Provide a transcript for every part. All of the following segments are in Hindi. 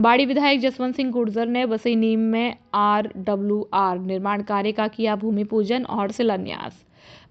बाड़ी विधायक जसवंत सिंह गुर्जर ने बसई नीम में RWR निर्माण कार्य का किया भूमि पूजन और शिलान्यास।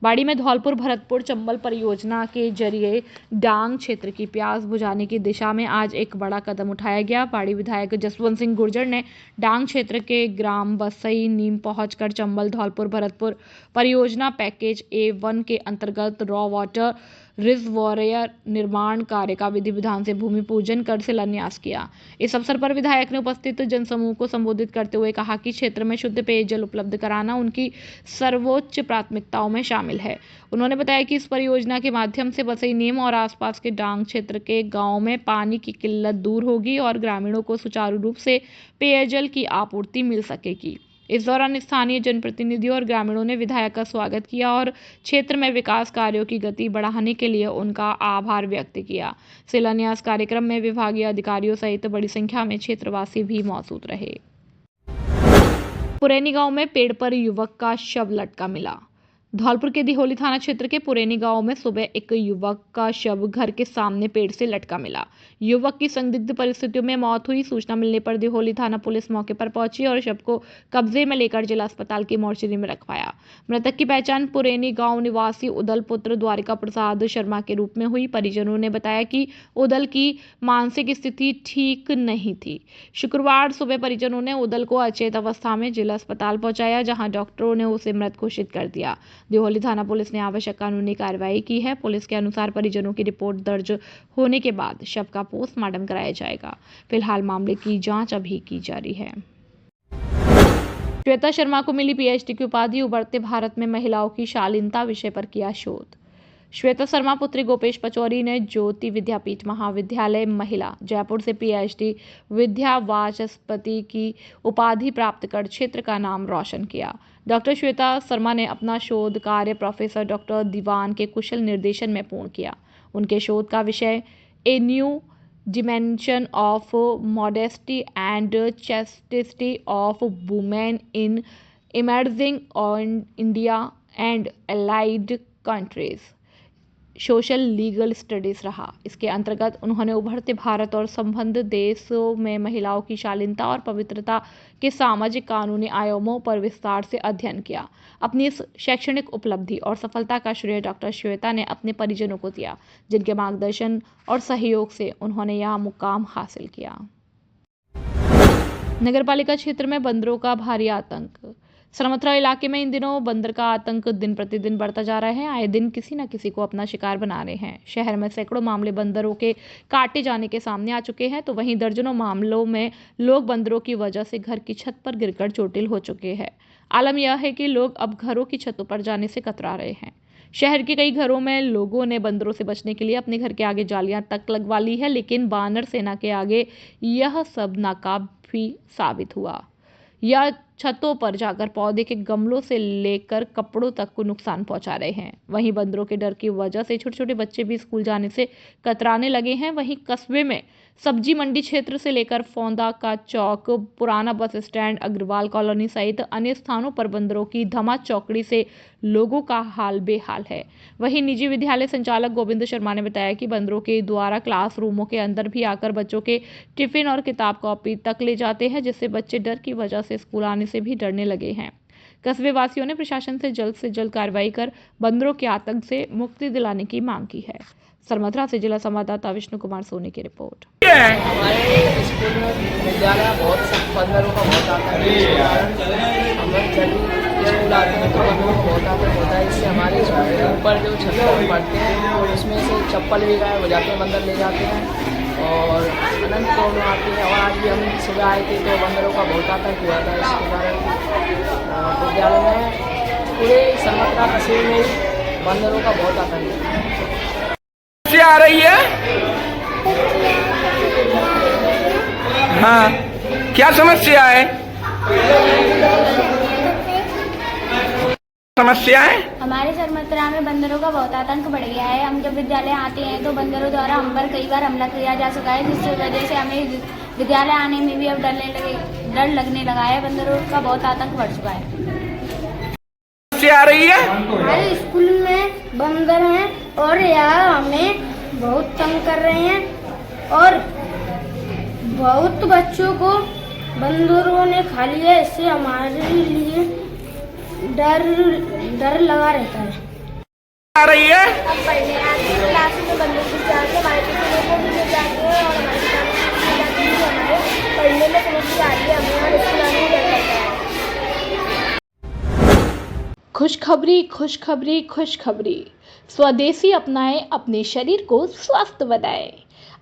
बाड़ी में धौलपुर भरतपुर चंबल परियोजना के जरिए डांग क्षेत्र की प्यास बुझाने की दिशा में आज एक बड़ा कदम उठाया गया। बाड़ी विधायक जसवंत सिंह गुर्जर ने डांग क्षेत्र के ग्राम बसई नीम पहुंचकर चंबल धौलपुर भरतपुर परियोजना पैकेज A1 के अंतर्गत रॉ वाटर रिजर्वोयर निर्माण कार्य का विधि विधान से भूमि पूजन कर शिलान्यास किया। इस अवसर पर विधायक ने उपस्थित जनसमूह को संबोधित करते हुए कहा कि क्षेत्र में शुद्ध पेयजल उपलब्ध कराना उनकी सर्वोच्च प्राथमिकताओं में शामिल है। उन्होंने बताया कि इस परियोजना के माध्यम से बसई नीम और आसपास के डांग क्षेत्र के गांवों में पानी की किल्लत दूर होगी और ग्रामीणों को सुचारू रूप से पेयजल की आपूर्ति मिल सकेगी। इस दौरान स्थानीय जनप्रतिनिधियों और ग्रामीणों ने विधायक का स्वागत किया और क्षेत्र में विकास कार्यों की गति बढ़ाने के लिए उनका आभार व्यक्त किया। शिलान्यास कार्यक्रम में विभागीय अधिकारियों सहित बड़ी संख्या में क्षेत्रवासी भी मौजूद रहे। पुरैनी गांव में पेड़ पर युवक का शव लटका मिला। धौलपुर के दिहोली थाना क्षेत्र के पुरैनी गांव में सुबह एक युवक का शव घर के सामने पेड़ से लटका मिला। युवक की संदिग्ध परिस्थितियों में मौत हुई। सूचना मिलने पर दिहोली थाना पुलिस मौके पर पहुंची और शव को कब्जे में लेकर जिला अस्पताल की मोर्चरी में रखवाया। मृतक की पहचान पुरैनी गांव निवासी उदल पुत्र द्वारिका प्रसाद शर्मा के रूप में हुई। परिजनों ने बताया कि उदल की मानसिक स्थिति ठीक नहीं थी। शुक्रवार सुबह परिजनों ने उदल को अचेत अवस्था में जिला अस्पताल पहुंचाया, जहां डॉक्टरों ने उसे मृत घोषित कर दिया। दिहोली थाना पुलिस ने आवश्यक कानूनी कार्रवाई की है। पुलिस के अनुसार परिजनों की रिपोर्ट दर्ज होने के बाद शव का पोस्टमार्टम कराया जाएगा। फिलहाल मामले की जांच अभी की जा रही है। श्वेता शर्मा को मिली PhD की उपाधि, उभरते भारत में महिलाओं की शालीनता विषय पर किया शोध। श्वेता शर्मा पुत्री गोपेश पचौरी ने ज्योति विद्यापीठ महाविद्यालय महिला जयपुर से PhD विद्या वाचस्पति की उपाधि प्राप्त कर क्षेत्र का नाम रोशन किया। डॉक्टर श्वेता शर्मा ने अपना शोध कार्य प्रोफेसर डॉक्टर दीवान के कुशल निर्देशन में पूर्ण किया। उनके शोध का विषय a new dimension of modesty and chastity of women in emerging on India and allied countries social legal studies रहा। इसके अंतर्गत उन्होंने उभरते भारत और संबद्ध देशों में महिलाओं की शालीनता और पवित्रता के सामाजिक कानूनी आयामों पर विस्तार से अध्ययन किया। अपनी इस शैक्षणिक उपलब्धि और सफलता का श्रेय डॉक्टर श्वेता ने अपने परिजनों को दिया, जिनके मार्गदर्शन और सहयोग से उन्होंने यह मुकाम हासिल किया। नगरपालिका क्षेत्र में बंदरों का भारी आतंक। सरमथरा इलाके में इन दिनों बंदर का आतंक दिन प्रतिदिन बढ़ता जा रहा है। आए दिन किसी न किसी को अपना शिकार बना रहे हैं। शहर में सैकड़ों मामले बंदरों के काटे जाने के सामने आ चुके हैं, तो वहीं दर्जनों मामलों में लोग बंदरों की वजह से घर की छत पर गिरकर चोटिल हो चुके हैं। आलम यह है कि लोग अब घरों की छतों पर जाने से कतरा रहे हैं। शहर के कई घरों में लोगों ने बंदरों से बचने के लिए अपने घर के आगे जालियां तक लगवा ली है, लेकिन बानर सेना के आगे यह सब नाकाफी साबित हुआ। या छतों पर जाकर पौधे के गमलों से लेकर कपड़ों तक को नुकसान पहुंचा रहे हैं। वहीं बंदरों के डर की वजह से छोटे छोटे बच्चे भी स्कूल जाने से कतराने लगे हैं। वहीं कस्बे में सब्जी मंडी क्षेत्र से लेकर फौंदा का चौक, पुराना बस स्टैंड, अग्रवाल कॉलोनी सहित अन्य स्थानों पर बंदरों की धमा चौकड़ी से लोगों का हाल बेहाल है। वहीं निजी विद्यालय संचालक गोविंद शर्मा ने बताया कि बंदरों के द्वारा क्लासरूमों के अंदर भी आकर बच्चों के टिफिन और किताब कॉपी तक ले जाते हैं, जिससे बच्चे डर की वजह से स्कूल आने से भी डरने लगे हैं। कस्बे वासियों ने प्रशासन से जल्द कार्रवाई कर बंदरों के आतंक से मुक्ति दिलाने की मांग की है। सरमथरा से जिला संवाददाता विष्णु कुमार सोनी की रिपोर्ट। हमारे स्कूल में विद्यालय बहुत बंदरों का बहुत आता है। हम लोग स्कूल आते हैं तो बंदरों का बहुत आता होता है। इससे हमारे स्कूल के ऊपर जो छत पर पढ़ते हैं उसमें से चप्पल भी गायब हो जाते हैं, बंदर ले जाते हैं और अनंत प्रॉब्लम आती है। और आज भी हम सुबह आए थे तो बंदरों का बहुत आतंक हुआ था। इसके कारण विद्यालय में पूरे सरमथरा तहसील में बंदरों का बहुत आतंक है। आ रही है। हाँ, क्या समस्या है? समस्या है हमारे सरमथरा में बंदरों का बहुत आतंक बढ़ गया है। हम जब विद्यालय आते हैं तो बंदरों द्वारा हम पर कई बार हमला किया जा चुका है, जिसकी वजह से हमें विद्यालय आने में भी अब डर लगने लगा है। बंदरों का बहुत आतंक बढ़ चुका है। आ रही है। हमारे स्कूल में बंदर हैं और यहाँ हमें बहुत तंग कर रहे हैं और बहुत बच्चों को बंदरों ने खा लिया, इससे हमारे लिए डर लगा रहता है। आ रही है? हम पढ़ने आते हैं, क्लास में बंदर घुस जाते हैं, हमारे टीचरों को भी मिल जाते हैं और हमारे किताबों को मिल जाती है। हमारे पढ़ने में समस्या आ रही है, हमें और स्कूल आने में डर लगता है। खुशखबरी खुशखबरी खुशखबरी, स्वदेशी अपनाएं, अपने शरीर को स्वस्थ बनाएं।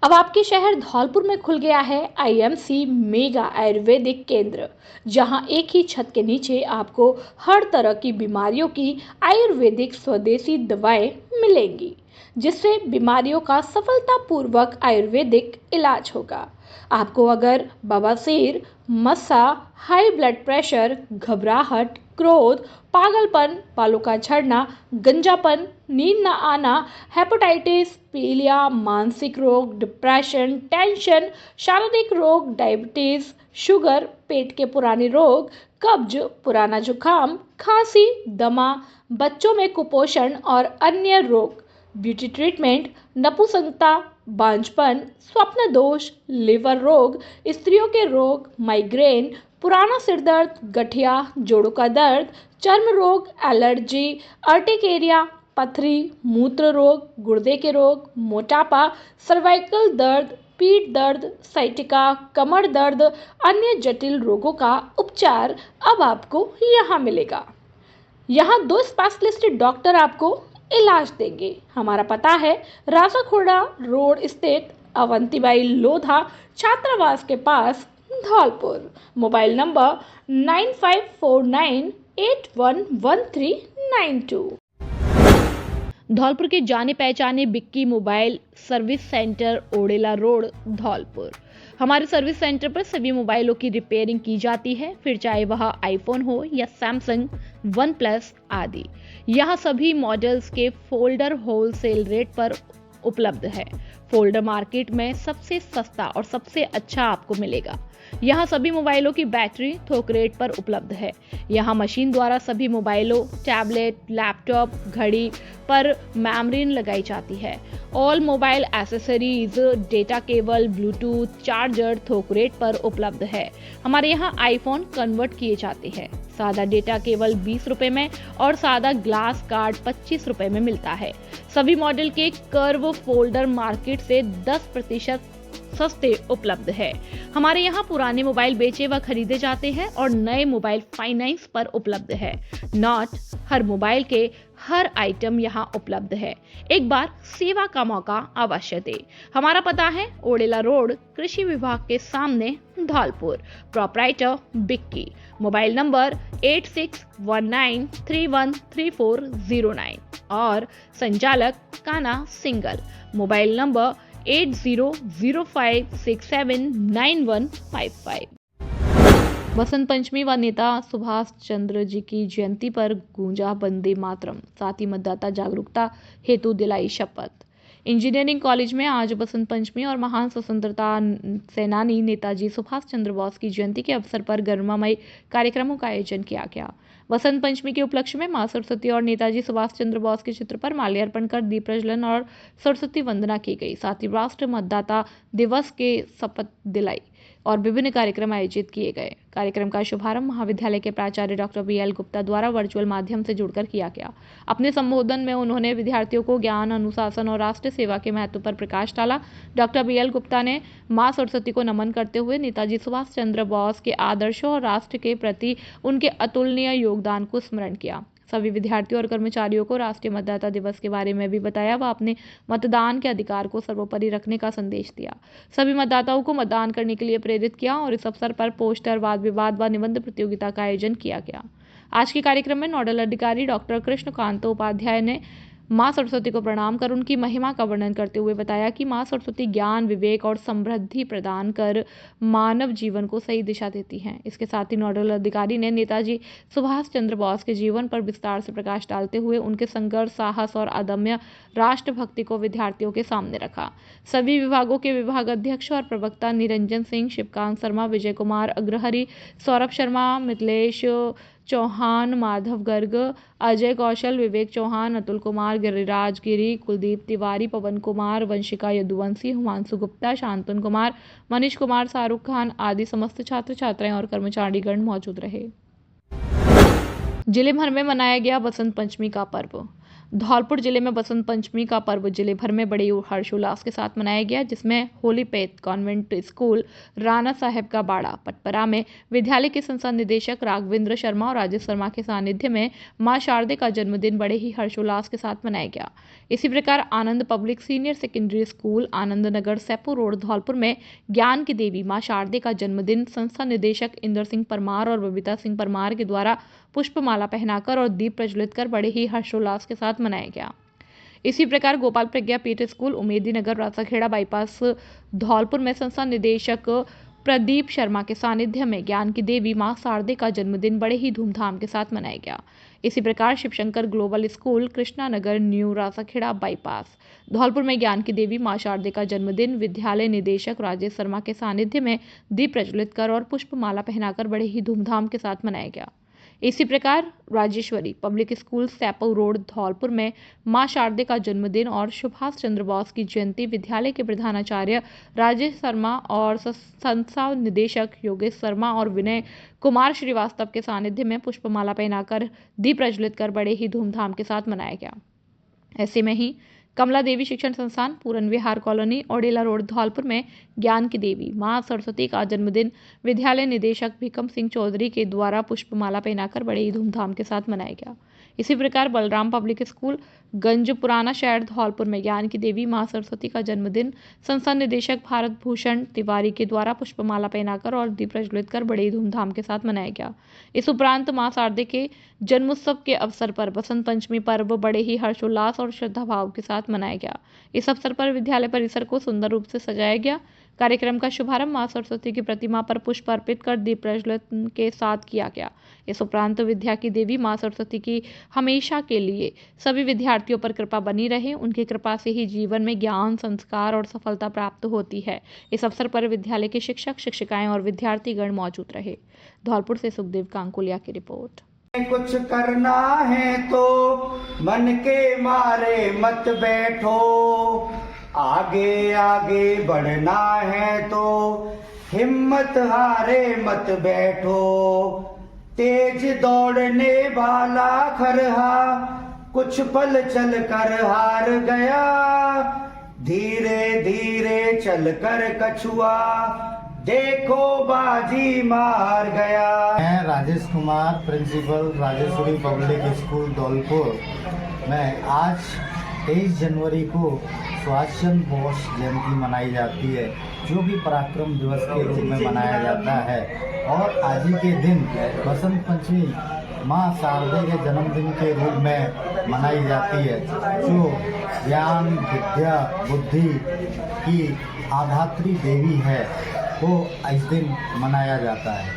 अब आपके शहर धौलपुर में खुल गया है आईएमसी मेगा आयुर्वेदिक केंद्र, जहां एक ही छत के नीचे आपको हर तरह की बीमारियों की आयुर्वेदिक स्वदेशी दवाएं मिलेंगी, जिससे बीमारियों का सफलतापूर्वक आयुर्वेदिक इलाज होगा। आपको अगर बवासीर, मस्सा, हाई ब्लड प्रेशर, घबराहट, क्रोध, पागलपन, बालों का झड़ना, गंजापन, नींद न आना, हेपेटाइटिस, पीलिया, मानसिक रोग, डिप्रेशन, टेंशन, शारीरिक रोग, डायबिटीज, शुगर, पेट के पुराने रोग, कब्ज, पुराना जुकाम, खांसी, दमा, बच्चों में कुपोषण और अन्य रोग, ब्यूटी ट्रीटमेंट, नपुंसकता, बांझपन, स्वप्न दोष, लिवर रोग, स्त्रियों के रोग, माइग्रेन, पुराना सिर दर्द, गठिया, जोड़ों का दर्द, चर्म रोग, एलर्जी, अर्टिकेरिया, पथरी, मूत्र रोग, गुर्दे के रोग, मोटापा, सर्वाइकल दर्द, पीठ दर्द, साइटिका, कमर दर्द, अन्य जटिल रोगों का उपचार अब आपको यहाँ मिलेगा। यहाँ 2 स्पेशलिस्ट डॉक्टर आपको इलाज देंगे। हमारा पता है राजाखोड़ा रोड स्थित अवंतीबाई लोधा छात्रावास के पास, धौलपुर। Mobile number 9549811392। धौलपुर के जाने पहचाने Bikki mobile service centre, Odela road, Dholpur. हमारे सर्विस सेंटर पर सभी मोबाइलों की रिपेयरिंग की जाती है, फिर चाहे वह आईफोन हो या सैमसंग, वन प्लस आदि। यहाँ सभी मॉडल्स के फोल्डर होलसेल रेट पर उपलब्ध है। फोल्डर मार्केट में सबसे सस्ता और सबसे अच्छा आपको मिलेगा। यहाँ सभी मोबाइलों की बैटरी थोक रेट पर उपलब्ध है। यहाँ मशीन द्वारा सभी मोबाइलों, टैबलेट, लैपटॉप, घड़ी पर मेमोरीन लगाई जाती है। All mobile accessories, data cable, Bluetooth, charger थोक रेट पर उपलब्ध है। हमारे यहाँ आईफोन कन्वर्ट किए जाते हैं। सादा डेटा केबल 20 रुपए में और सादा ग्लास कार्ड 25 रुपए में मिलता है। सभी मॉडल के कर्व फोल्डर मार्केट से 10% सस्ते उपलब्ध है। हमारे यहाँ पुराने मोबाइल बेचे व खरीदे जाते हैं और नए मोबाइल फाइनेंस पर उपलब्ध है। नॉट हर मोबाइल के हर आइटम यहाँ उपलब्ध है। एक बार सेवा का मौका अवश्य दे। हमारा पता है ओडेला रोड, कृषि विभाग के सामने, Dholpur. Proprietor Bikki. Mobile number 8619313409 और संचालक काना सिंगल। Mobile number 8005679155। बसंत पंचमी व नेता सुभाष चंद्र जी की जयंती पर गूंजा वंदे मातरम, साथ ही मतदाता जागरूकता हेतु दिलाई शपथ। इंजीनियरिंग कॉलेज में आज बसंत पंचमी और महान स्वतंत्रता सेनानी नेताजी सुभाष चंद्र बोस की जयंती के अवसर पर गरिमामय कार्यक्रमों का आयोजन किया गया। बसंत पंचमी के उपलक्ष्य में मां सरस्वती और नेताजी सुभाष चंद्र बोस के चित्र पर माल्यार्पण कर दीप प्रज्वलन और सरस्वती वंदना की गई। साथ ही राष्ट्रीय मतदाता दिवस के शपथ दिलाई और विभिन्न कार्यक्रम आयोजित किए गए। कार्यक्रम का शुभारंभ महाविद्यालय के प्राचार्य डॉक्टर BL गुप्ता द्वारा वर्चुअल माध्यम से जुड़कर किया गया। अपने संबोधन में उन्होंने विद्यार्थियों को ज्ञान, अनुशासन और राष्ट्र सेवा के महत्व पर प्रकाश डाला। डॉक्टर BL गुप्ता ने मां सरस्वती को नमन करते हुए नेताजी सुभाष चंद्र बोस के आदर्शों और राष्ट्र के प्रति उनके अतुलनीय योगदान को स्मरण किया। सभी विद्यार्थियों और कर्मचारियों को राष्ट्रीय मतदाता दिवस के बारे में भी बताया व अपने मतदान के अधिकार को सर्वोपरि रखने का संदेश दिया। सभी मतदाताओं को मतदान करने के लिए प्रेरित किया और इस अवसर पर पोस्टर, वाद विवाद व निबंध प्रतियोगिता का आयोजन किया गया। आज के कार्यक्रम में नोडल अधिकारी डॉक्टर कृष्णकांत उपाध्याय ने मां सरस्वती को प्रणाम कर उनकी महिमा का वर्णन करते हुए बताया कि मां सरस्वती ज्ञान, विवेक और समृद्धि प्रदान कर मानव जीवन को सही दिशा देती हैं। इसके साथ ही नोडल अधिकारी ने नेताजी सुभाष चंद्र बोस के जीवन पर विस्तार से प्रकाश डालते हुए उनके संघर्ष, साहस और अदम्य राष्ट्रभक्ति को विद्यार्थियों के सामने रखा। सभी विभागों के विभाग अध्यक्ष और प्रवक्ता निरंजन सिंह, शिवकांत शर्मा, विजय कुमार अग्रहरि, सौरभ शर्मा, मिथिलेश चौहान, माधव गर्ग, अजय कौशल, विवेक चौहान, अतुल कुमार, गिरिराज गिरी, कुलदीप तिवारी, पवन कुमार, वंशिका यदुवंशी, हुमांशु गुप्ता, शांतनु कुमार, मनीष कुमार, शाहरुख खान आदि समस्त छात्र छात्राएं और कर्मचारीगण मौजूद रहे। जिले भर में मनाया गया बसंत पंचमी का पर्व। धौलपुर जिले में बसंत पंचमी का पर्व जिले भर में बड़े हर्षोल्लास के साथ मनाया गया, जिसमें holy faith convent school Rana Saheb का बाड़ा पटपरा में विद्यालय के संस्थान निदेशक राघवेंद्र शर्मा और राजेश शर्मा के सानिध्य में मां शारदे का जन्मदिन बड़े ही हर्षोल्लास के साथ मनाया गया। इसी प्रकार आनंद public senior secondary school Anand Nagar Sepu road Dholpur में ज्ञान की देवी मां शारदे का जन्मदिन संस्था निदेशक इंदर सिंह परमार और बबीता सिंह परमार के द्वारा पुष्पमाला पहनाकर और दीप प्रज्वलित कर बड़े ही हर्षोल्लास के साथ मनाया गया। इसी प्रकार गोपाल प्रज्ञा पीठ स्कूल उमेदी नगर रासाखेड़ा बाईपास धौलपुर में संस्था निदेशक प्रदीप शर्मा के सानिध्य में ज्ञान की देवी मां शारदे का जन्मदिन बड़े ही धूमधाम के साथ मनाया गया। इसी प्रकार Shivshankar global school Krishna Nagar new रासाखेड़ा bypass Dholpur में ज्ञान की देवी मां शारदे का जन्मदिन विद्यालय निदेशक राजेश शर्मा के सानिध्य में दीप प्रज्वलित कर और पुष्पमाला पहनाकर बड़े ही धूमधाम के साथ मनाया गया। इसी प्रकार Rajeshwari public school Saipau road Dholpur में मां शारदे का जन्मदिन और सुभाष चंद्र बोस की जयंती विद्यालय के प्रधानाचार्य राजेश शर्मा और संस्था निदेशक योगेश शर्मा और विनय कुमार श्रीवास्तव के सानिध्य में पुष्पमाला पहनाकर दीप प्रज्वलित कर बड़े ही धूमधाम के साथ मनाया गया। ऐसे में ही कमला देवी शिक्षण संस्थान पूरन विहार कॉलोनी ओडेला रोड धौलपुर में ज्ञान की देवी मां सरस्वती का जन्मदिन विद्यालय निदेशक भीकम सिंह चौधरी के द्वारा पुष्पमाला पहनाकर बड़े ही धूमधाम के साथ मनाया गया। इसी प्रकार बलराम पब्लिक स्कूल गंज पुराना शहर धौलपुर में ज्ञान की देवी मां सरस्वती का जन्मदिन संस्था निदेशक भारत भूषण तिवारी के द्वारा पुष्पमाला पहनाकर और दीप प्रज्वलित कर बड़े ही धूमधाम के साथ मनाया गया। इस उपरांत मां शारदे के जन्मोत्सव के अवसर पर बसंत पंचमी पर्व बड़े ही हर्षोल्लास और श्रद्धा भाव के साथ मनाया गया। इस अवसर पर विद्यालय परिसर को सुंदर रूप से सजाया गया। कार्यक्रम का शुभारंभ मां सरस्वती की प्रतिमा पर पुष्प अर्पित कर दीप प्रज्वलन के साथ किया गया। इस उपरांत विद्या की देवी मां सरस्वती की हमेशा के लिए सभी विद्यार्थियों पर कृपा बनी रहे। उनकी कृपा से ही जीवन में ज्ञान, संस्कार और सफलता प्राप्त होती है। इस अवसर पर विद्यालय के शिक्षक, शिक्षिकाएं और विद्यार्थीगण मौजूद रहे। धौलपुर से सुखदेव कांकुलिया की रिपोर्ट। कुछ करना है तो मन के मारे मत बैठो, आगे आगे बढ़ना है तो हिम्मत हारे मत बैठो। तेज दौड़ने वाला खरहा कुछ पल चल कर हार गया, धीरे धीरे चल कर कछुआ देखो बाजी मार गया। मैं Rajesh Kumar, principal Rajeshwari public school Dholpur में आज 23 जनवरी को सुभाष चंद्र बोस जयंती मनाई जाती है, जो कि पराक्रम दिवस के रूप में मनाया जाता है। और आज ही के दिन बसंत पंचमी मां शारदे के जन्मदिन के रूप में मनाई जाती है, जो ज्ञान, विद्या, बुद्धि की आधात्री देवी है, वो इस दिन मनाया जाता है।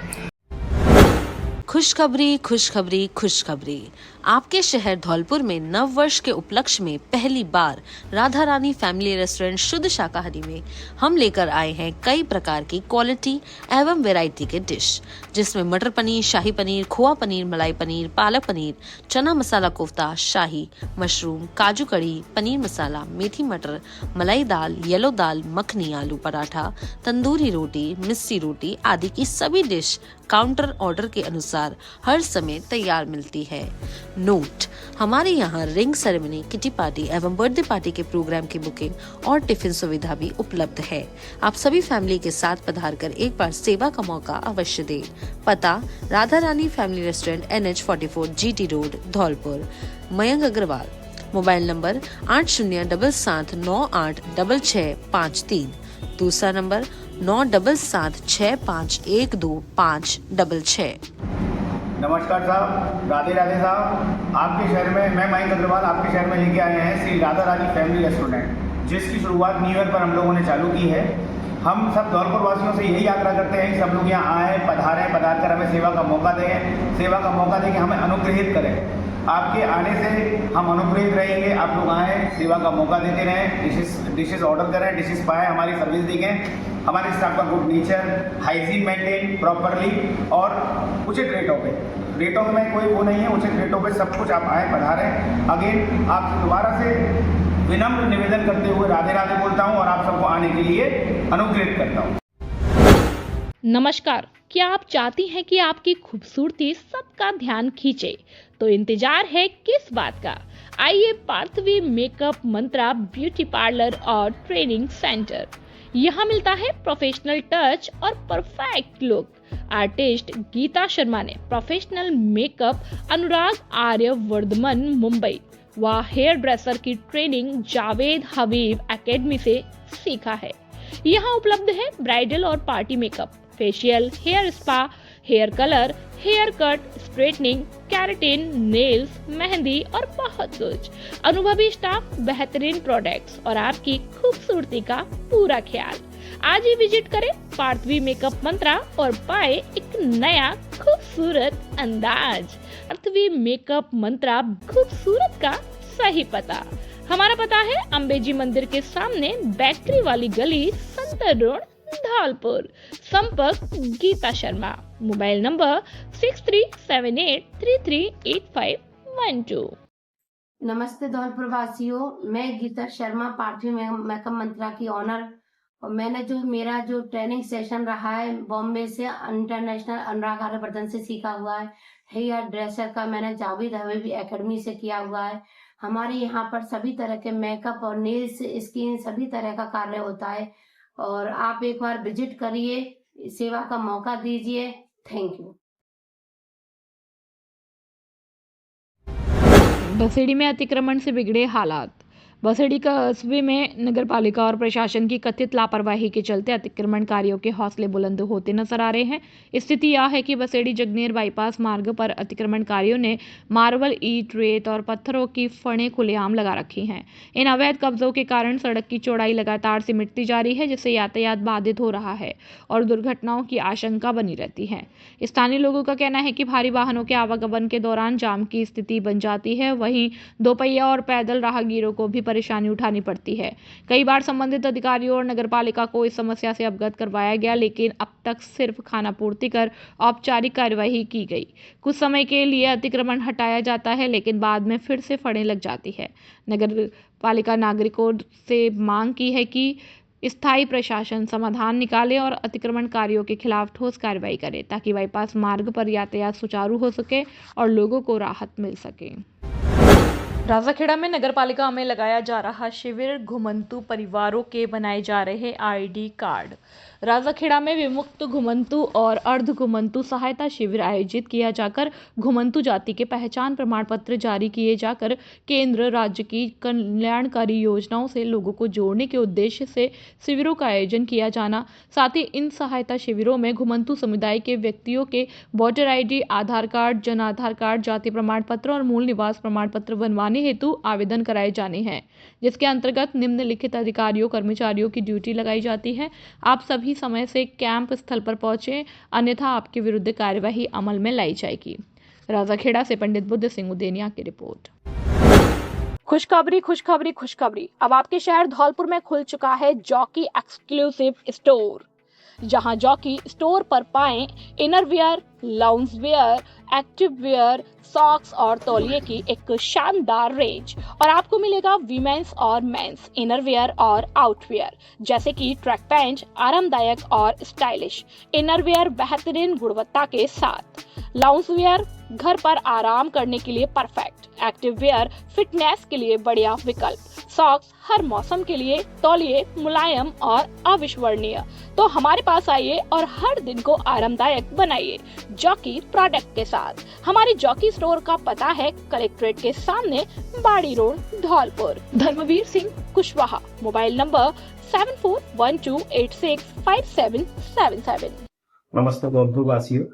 खुशखबरी खुशखबरी खुशखबरी। आपके शहर धौलपुर में नव वर्ष के उपलक्ष्य में पहली बार राधा रानी फैमिली रेस्टोरेंट शुद्ध शाकाहारी में हम लेकर आए हैं कई प्रकार की क्वालिटी एवं वैरायटी के डिश, जिसमें मटर पनीर, शाही पनीर, खोआ पनीर, मलाई पनीर, पालक पनीर, चना मसाला कोफ्ता, शाही मशरूम, काजू कड़ी, पनीर मसाला, मेथी मटर, मलाई दाल, येलो दाल, मखनी, आलू पराठा, तंदूरी रोटी, मिस्सी रोटी आदि की सभी डिश काउंटर ऑर्डर के अनुसार हर समय तैयार मिलती है। नोट: हमारे यहाँ रिंग सेरेमनी, किटी पार्टी एवं बर्थडे पार्टी के प्रोग्राम की बुकिंग और टिफिन सुविधा भी उपलब्ध है। आप सभी फैमिली के साथ पधार कर एक बार सेवा का मौका अवश्य दें। पता: Radha Rani family restaurant, NH44 GT road, Dholpur. Mayank Agarwal. Mobile number 8077986653। दूसरा नंबर 9776512566। नमस्कार साहब, राधे राधे साहब। आपके शहर में मैं मयंक अग्रवाल आपके शहर में लेके आए हैं श्री राधा रानी फैमिली रेस्टोरेंट, जिसकी शुरुआत न्यू ईयर पर हम लोगों ने चालू की है। हम सब धौलपुर वासियों से यही आग्रह करते हैं कि सब लोग यहाँ आएँ, पधार कर हमें सेवा का मौका दें, सेवा का मौका दें कि हमें अनुग्रहित करें। आपके आने से हम अनुप्रेरित रहेंगे। आप लोग आएँ, सेवा का मौका देते रहें, डिशेस ऑर्डर करें, डिशेस पाएँ, हमारी सर्विस देखें। हमारे स्टाफ का good nature, hygiene maintain properly और उचित रेटों पे रेटों में कोई वो नहीं है, उचित रेटों पे सब कुछ आप आए पधारें। अगेन आपसे दोबारा से विनम्र निवेदन करते हुए राधे राधे बोलता हूँ और आप सबको आने के लिए अनुग्रहित करता हूँ। नमस्कार, क्या आप चाहती हैं कि आपकी खूबसूरती सबका ध्यान खींचे? तो इंतजार है किस बात का? आइए Parthavi makeup Mantra beauty parlour और ट्रेनिंग सेंटर। यहाँ मिलता है प्रोफेशनल टच और perfect look. Artist Geeta Sharma ने प्रोफेशनल मेकअप अनुराग आर्य वर्धमान मुंबई व हेयर ड्रेसर की ट्रेनिंग जावेद हबीब एकेडमी से सीखा है। यहाँ उपलब्ध है ब्राइडल और party makeup, facial, hair spa, hair colour, hair cut, straightening, keratin, nails, mehndi और बहुत कुछ। अनुभवी स्टाफ, बेहतरीन प्रोडक्ट्स और आपकी खूबसूरती का पूरा ख्याल। आज ही विजिट करें पार्थवी मेकअप मंत्रा और पाए एक नया खूबसूरत अंदाज। पार्थवी मेकअप मंत्रा, खूबसूरत का सही पता। हमारा पता है अंबेजी मंदिर के सामने बेकरी वाली गली, संतर रोड, धौलपुर। संपर्क गीता शर्मा। Mobile number 6378338512। नमस्ते धौलपुर वासियों, मैं गीता शर्मा पार्थवी मेकअप मंत्रा की ऑनर, और मैंने मेरा ट्रेनिंग सेशन रहा है बॉम्बे से इंटरनेशनल अनुराग आर्यवर्धन से सीखा हुआ है। हेयर ड्रेसर का मैंने जावेद हबीब एकेडमी से किया हुआ है। हमारे यहाँ पर सभी तरह के मेकअप और नेल्स, स्किन सभी तरह का कार्य होता है और आप एक बार विजिट करिए, सेवा का मौका दीजिए। Thank you. बसेड़ी में अतिक्रमण से बिगड़े हालात। बसेड़ी कस्बे में नगरपालिका और प्रशासन की कथित लापरवाही के चलते अतिक्रमणकारियों के हौसले बुलंद होते नजर आ रहे हैं। स्थिति यह है कि बसेड़ी जगनेर बाईपास मार्ग पर अतिक्रमणकारियों ने मार्बल, ईंट, रेत और पत्थरों की फड़ें खुलेआम लगा रखी हैं। इन अवैध कब्जों के कारण सड़क की चौड़ाई लगातार सिमटती जा रही है, जिससे यातायात बाधित हो रहा है और दुर्घटनाओं की आशंका बनी रहती है। स्थानीय लोगों का कहना है कि भारी वाहनों के आवागमन के दौरान जाम की स्थिति बन जाती है। वहीं दोपहिया और पैदल राहगीरों को भी परेशानी उठानी पड़ती है। कई बार संबंधित अधिकारियों और नगरपालिका को इस समस्या से अवगत करवाया गया, लेकिन अब तक सिर्फ खानापूर्ति कर औपचारिक कार्यवाही की गई। कुछ समय के लिए अतिक्रमण हटाया जाता है, लेकिन बाद में फिर से फड़ें लग जाती है। नगरपालिका नागरिकों से मांग की है कि स्थायी प्रशासन समाधान निकाले और अतिक्रमणकारियों के खिलाफ ठोस कार्रवाई करे, ताकि बाईपास मार्ग पर यातायात सुचारू हो सके और लोगों को राहत मिल सके। राजाखेड़ा में नगरपालिका में लगाया जा रहा शिविर, घुमंतु परिवारों के बनाए जा रहे आईडी कार्ड। राजाखेड़ा में विमुक्त घुमंतु और अर्ध घुमंतु सहायता शिविर आयोजित किया जाकर घुमंतु जाति के पहचान प्रमाण पत्र जारी किए जाकर केंद्र राज्य की कल्याणकारी योजनाओं से लोगों को जोड़ने के उद्देश्य से शिविरों का आयोजन किया जाना। साथ ही इन सहायता शिविरों में घुमंतु समुदाय के व्यक्तियों के वोटर आईडी, आधार कार्ड, जन आधार कार्ड, जाति प्रमाण पत्र और मूल निवास प्रमाण पत्र बनवाने हेतु आवेदन कराए जाने हैं, जिसके अंतर्गत निम्नलिखित अधिकारियों कर्मचारियों की ड्यूटी लगाई जाती है। आप सभी समय से कैंप स्थल पर पहुंचे, अन्यथा आपके विरुद्ध कार्यवाही अमल में लाई जाएगी। राजाखेड़ा से पंडित बुद्ध सिंह उदेनिया की रिपोर्ट। खुशखबरी, खुशखबरी, खुशखबरी। अब आपके शहर धौलपुर में खुल चुका है जॉकी एक्सक्लूसिव स्टोर, जहां जॉकी स्टोर पर पाएं इनरवियर, लाउंजवियर, एक्टिववियर, सॉक्स और तौलिए की एक शानदार रेंज। और आपको मिलेगा वीमेंस और मेंस इनरवियर और आउटवियर, जैसे कि ट्रैक पैंट, आरामदायक और स्टाइलिश इनरवियर बेहतरीन गुणवत्ता के साथ, लाउंजवियर घर पर आराम करने के लिए परफेक्ट, एक्टिववियर फिटनेस के लिए बढ़िया विकल्प, सॉक्स हर मौसम के लिए, तौलिए मुलायम और अविस्मरणीय। तो हमारे पास आइए और हर दिन को आरामदायक बनाइए जॉकी प्रोडक्ट के साथ। हमारे जॉकी स्टोर का पता है कलेक्ट्रेट के सामने, Bari road, Dholpur. Dharamvir Singh Kushwaha. Mobile number 7412865777। नमस्ते धौलपुर वासियों,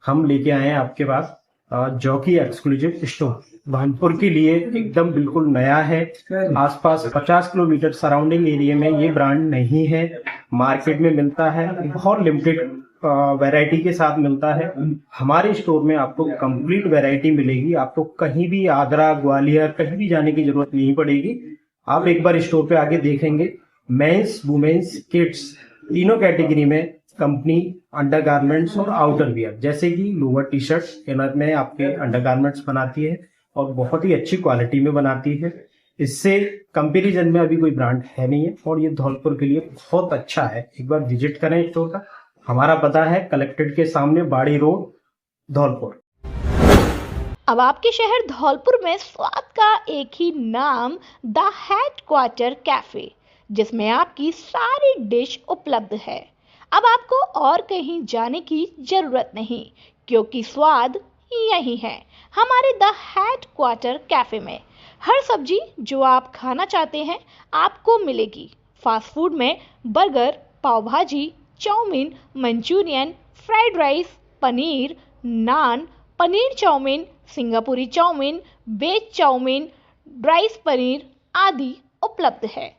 हम लेके आए हैं आपके पास जॉकी एक्सक्लूसिव स्टोर। भानपुर के लिए एकदम बिल्कुल नया है। आसपास 50 किलोमीटर सराउंडिंग एरिया में ये ब्रांड नहीं है, मार्केट में मिलता है, बहुत लिमिटेड वैरायटी के साथ मिलता है। हमारे स्टोर में आपको कंप्लीट वैरायटी मिलेगी, आपको कहीं भी आगरा, ग्वालियर कहीं भी जाने की जरूरत नहीं पड़ेगी। आप एक बार स्टोर पे आके देखेंगे, मेंस, वुमेन्स, किड्स तीनों कैटेगरी में कंपनी अंडरगारमेंट्स और आउटर वियर जैसे कि लोअर टी शर्ट इनर में आपके अंडरगारमेंट्स बनाती है और बहुत ही अच्छी क्वालिटी में बनाती है। इससे कंपैरिजन में अभी कोई ब्रांड है नहीं है और ये धौलपुर के लिए बहुत अच्छा है। एक बार विजिट करें स्टोर का। हमारा पता है कलेक्ट्रेट के सामने बाड़ी रोड धौलपुर। अब आपके शहर धौलपुर में स्वाद का एक ही नाम द हेडक्वार्टर कैफे, जिसमें आपकी सारी डिश उपलब्ध है। अब आपको और कहीं जाने की जरूरत नहीं, क्योंकि स्वाद यही है हमारे द हेडक्वार्टर कैफे में। हर सब्जी जो आप खाना चाहते हैं आपको मिलेगी। फास्ट फूड में burger, pav bhaji, chowmein, manchurian, fried rice, paneer, naan, paneer chowmein, Singapuri chowmein, veg chowmein, rice paneer आदि उपलब्ध है।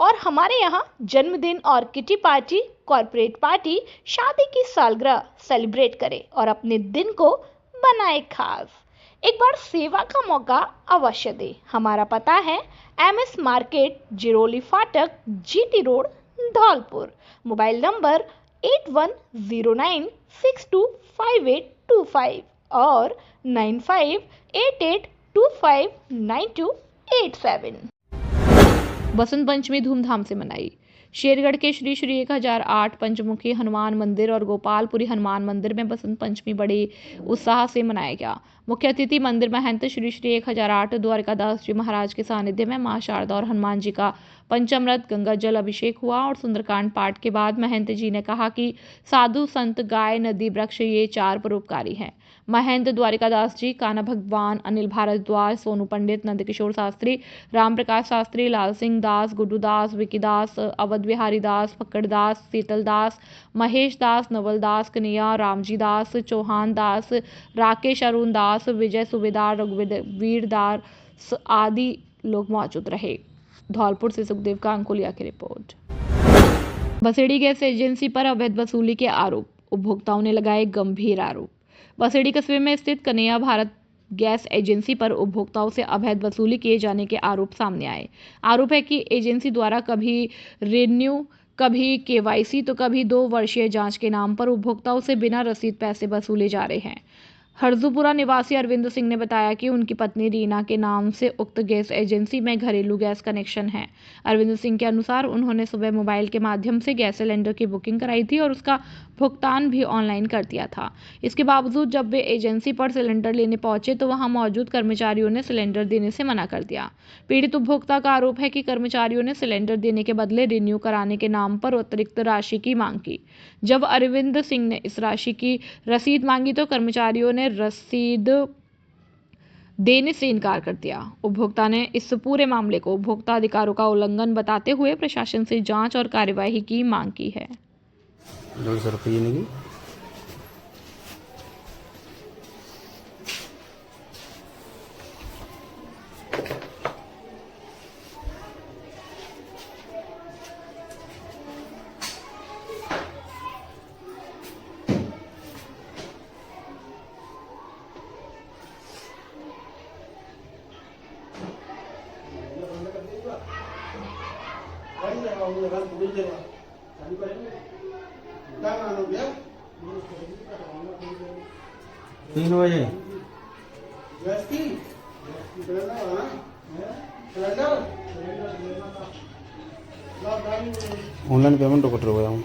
और हमारे यहाँ जन्मदिन और किटी पार्टी, कॉर्पोरेट पार्टी, शादी की सालगिरह सेलिब्रेट करें और अपने दिन को बनाए खास। एक बार सेवा का मौका अवश्य दे। हमारा पता है MS मार्केट, जिरोली फाटक, GT road, Dholpur. Mobile number 8109625825 और 9588259287। बसंत पंचमी धूमधाम से मनाई। शेरगढ़ के श्री श्री 1008 पंचमुखी हनुमान मंदिर और गोपालपुरी हनुमान मंदिर में बसंत पंचमी बड़े उत्साह से मनाया गया। मुख्य अतिथि मंदिर महंत श्री श्री 1008 द्वारकादास जी महाराज के सानिध्य में मां शारदा और हनुमान जी का पंचामृत गंगा जल अभिषेक हुआ और सुंदरकांड पाठ के बाद महंत जी ने कहा कि साधु संत, गाय, नदी, वृक्ष ये 4 परोपकारी हैं। महंत द्वारिकादास जी, कान्हा भगवान, अनिल भारद्वाज, सोनू पंडित, नंदकिशोर शास्त्री, राम प्रकाश शास्त्री, लाल सिंह दास, गुड्डू दास, विकी दास, अवध बिहारी दास, फक्कड़ दास, शीतल दास, महेश दास, नवल दास, कन्हैया, रामजी दास, चौहान दास, राकेश अरुण दास, विजय सुबेदार, रघुवीर दास आदि लोग मौजूद रहे। धौलपुर से सुखदेव कांकोलिया की रिपोर्ट। बसेड़ी गैस एजेंसी पर अवैध वसूली के आरोप, उपभोक्ताओं ने लगाए गंभीर आरोप। बसेड़ी कस्बे में स्थित कन्हैया भारत गैस एजेंसी पर उपभोक्ताओं से अवैध वसूली किए जाने के आरोप सामने आए। आरोप है कि एजेंसी द्वारा कभी रिन्यू, कभी KYC तो कभी 2 वर्षीय जांच के नाम पर उपभोक्ताओं से बिना रसीद पैसे वसूले जा रहे हैं। हरजूपुरा निवासी अरविंद सिंह ने बताया कि उनकी पत्नी रीना के नाम से उक्त गैस एजेंसी में घरेलू गैस कनेक्शन है। अरविंद सिंह के अनुसार उन्होंने सुबह मोबाइल के माध्यम से गैस सिलेंडर की बुकिंग कराई थी और उसका भुगतान भी ऑनलाइन कर दिया था। इसके बावजूद जब वे एजेंसी पर सिलेंडर लेने पहुंचे तो वहां मौजूद कर्मचारियों ने सिलेंडर देने से मना कर दिया। पीड़ित उपभोक्ता का आरोप है कि कर्मचारियों ने सिलेंडर देने के बदले रिन्यू कराने के नाम पर अतिरिक्त राशि की मांग की। जब अरविंद सिंह ने इस राशि की रसीद मांगी तो कर्मचारियों ने रसीद देने से इनकार कर दिया। उपभोक्ता ने इस पूरे मामले को उपभोक्ता अधिकारों का उल्लंघन बताते हुए प्रशासन से जांच और कार्यवाही की मांग की है। 150 रुपये नहीं तीन बजे ऑनलाइन पेमेंट कट रहा हूँ।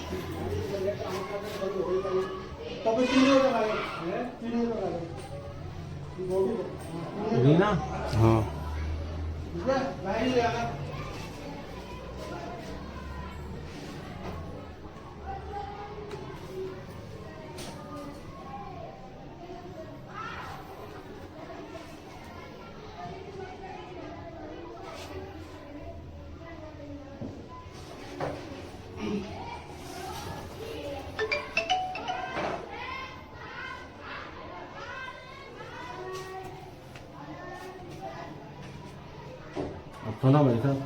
रीना हाँ सुना भाई साहब,